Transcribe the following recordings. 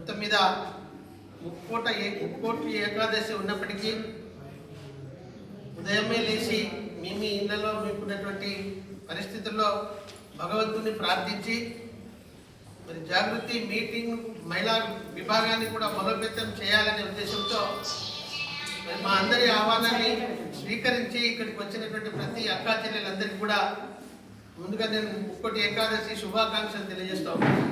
మొత్తం మీద ముక్కోటి ఏకాదశి ఉన్నప్పటికీ ఉదయమే లేచి మీ ఇళ్లలో మీకున్నటువంటి పరిస్థితుల్లో భగవంతుని ప్రార్థించి మరి జాగృతి మీటింగ్ మహిళా విభాగాన్ని కూడా బలోపేతం చేయాలనే ఉద్దేశంతో మరి మా అందరి ఆహ్వానాన్ని స్వీకరించి ఇక్కడికి వచ్చినటువంటి ప్రతి అక్కా చెల్లెలందరికీ కూడా ముందుగా నేను ముక్కోటి ఏకాదశి శుభాకాంక్షలు తెలియజేస్తా ఉన్నాను.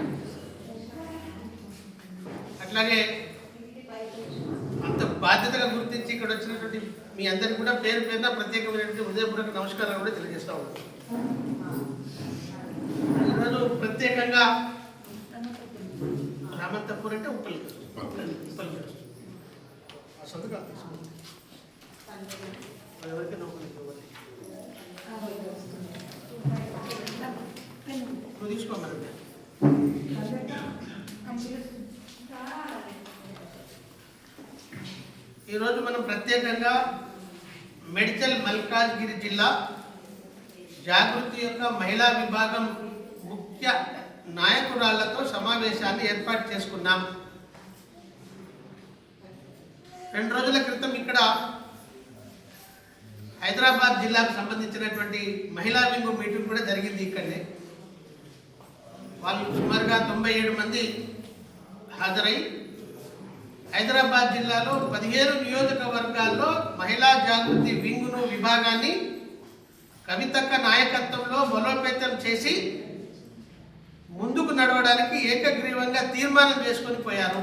అట్లాగే అంత బాధ్యతగా గుర్తించి ఇక్కడ వచ్చినటువంటి మీ అందరికీ కూడా పేరు పేరున ప్రత్యేకమైనటువంటి హృదయపూర్వక నమస్కారాలు కూడా తెలియజేస్తా ఉన్నాను. ఈరోజు ప్రత్యేకంగా రామంతపూర్ అంటే ఉప్పల్ నువ్వు తీసుకోమని ఈరోజు మనం ప్రత్యేకంగా మేడ్చల్ మల్కాజ్గిరి జిల్లా జాగృతి యొక్క మహిళా విభాగం ముఖ్య నాయకురాళ్లతో సమావేశాన్ని ఏర్పాటు చేసుకున్నాం. 2 రోజుల క్రితం ఇక్కడ హైదరాబాద్ జిల్లాకు సంబంధించినటువంటి మహిళా వింగు మీటింగ్ కూడా జరిగింది. ఇక్కడనే వాళ్ళు సుమారుగా 97 మంది హాజరై హైదరాబాద్ జిల్లాలో 17 నియోజకవర్గాల్లో మహిళా జాగృతి వింగును విభాగాన్ని కవితక్క నాయకత్వంలో బలోపేతం చేసి ముందుకు నడవడానికి ఏకగ్రీవంగా తీర్మానం చేసుకొని పోయారు.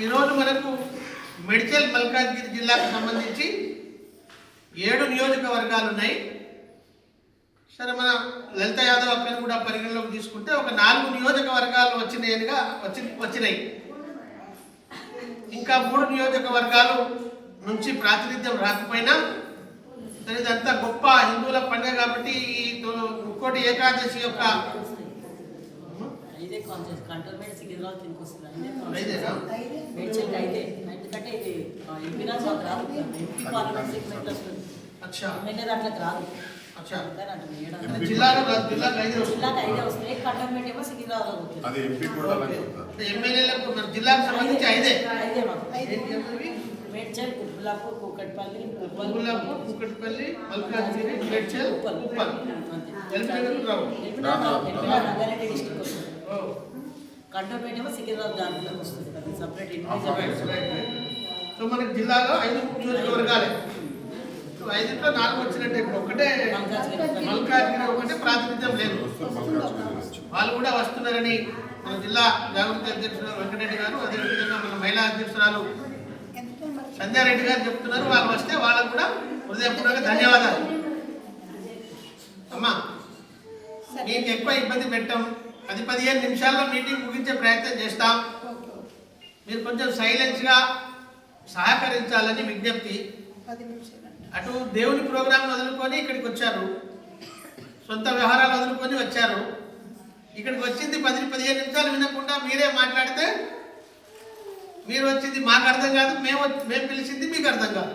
ఈరోజు మనకు మేడ్చల్ మల్కాజ్గిరి జిల్లాకు సంబంధించి 7 నియోజకవర్గాలు ఉన్నాయి. సరే, మన లలిత యాదవ్ అక్కను కూడా పరిగణలోకి తీసుకుంటే ఒక 4 నియోజకవర్గాలు వచ్చినాయి. ఇంకా 3 నియోజకవర్గాలు నుంచి ప్రాతినిధ్యం రాకపోయినా సరే, ఇదంతా గొప్ప హిందువుల పండుగ కాబట్టి ఈ ముక్కోటి ఏకాదశి యొక్క ఎమ్మెల్యేలకు జిల్లాకు సంబంధించి 5 మేడ్చల్, కుబ్బులాపూర్, కూకట్పల్లి, మల్కాజ్గిరి, మేడ్చల్, ఉప్పల్. రంగారెడ్డి డిస్ట్రిక్ట్ వస్తుంది. కంటోన్మెంట్ ఏమో సికింద్రాబాద్ దాంట్లోకి వస్తుంది కదా, సపరేట్ ఇండివిజువల్. సో మనకి జిల్లాలో 5 నియోజకవర్గాలే. 5లో 4 వచ్చినట్టే. ఇప్పుడు ఒకటే మల్కాజ్గిరి ఒకటే ప్రాతినిధ్యం లేదు. వాళ్ళు కూడా వస్తున్నారని మన జిల్లా జాగృతి అధ్యక్షుడు వెంకటరెడ్డి గారు, అదేవిధంగా మన మహిళా అధ్యక్షురాలు సంధ్యారెడ్డి గారు చెప్తున్నారు. వాళ్ళు వస్తే వాళ్ళకు కూడా హృదయపూర్వక ధన్యవాదాలు. అమ్మా, మీకు ఎక్కువ ఇబ్బంది పెట్టాం. 10-15 నిమిషాల్లో మీటింగ్ ముగించే ప్రయత్నం చేస్తాం. మీరు కొంచెం సైలెన్స్గా సహకరించాలని విజ్ఞప్తి. అటు దేవుని ప్రోగ్రాం వదులుకొని ఇక్కడికి వచ్చారు, సొంత వ్యవహారాలు వదులుకొని వచ్చారు. ఇక్కడికి వచ్చింది 10-15 నిమిషాలు వినకుండా మీరే మాట్లాడితే మీరు వచ్చింది మాకు అర్థం కాదు, మేము పిలిచింది మీకు అర్థం కాదు.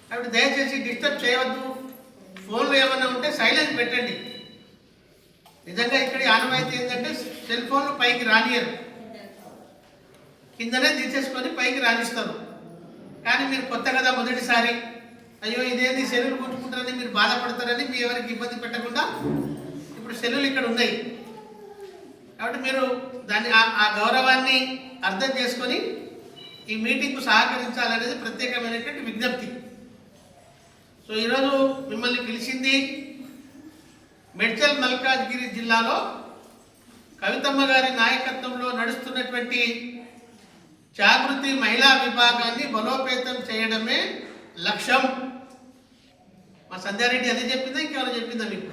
కాబట్టి దయచేసి డిస్టర్బ్ చేయవద్దు. ఫోన్లో ఏమన్నా ఉంటే సైలెన్స్ పెట్టండి. నిజంగా ఇక్కడ ఆనవాయితీ ఏంటంటే సెల్ ఫోన్లు పైకి రానియరు, కిందనే తీసేసుకొని పైకి రానిస్తారు. కానీ మీరు కొత్త కదా, మొదటిసారి అయ్యో ఇదేంది సెల్లులు గుంజుకుంటారని మీరు బాధపడతారని మీ ఎవరికి ఇబ్బంది పెట్టకుండా ఇప్పుడు సెల్లులు ఇక్కడ ఉన్నాయి. కాబట్టి మీరు దాన్ని ఆ గౌరవాన్ని అర్థం చేసుకొని ఈ మీటింగ్కు సహకరించాలనేది ప్రత్యేకమైనటువంటి విజ్ఞప్తి. సో ఈరోజు మిమ్మల్ని పిలిచింది మేడ్చల్ మల్కాజ్గిరి జిల్లాలో కవితమ్మ గారి నాయకత్వంలో నడుస్తున్నటువంటి జాగృతి మహిళా విభాగాన్ని బలోపేతం చేయడమే లక్ష్యం. మా సంధ్యారెడ్డి అదే చెప్పిందా, ఇంకేమైనా చెప్పిందా మీకు?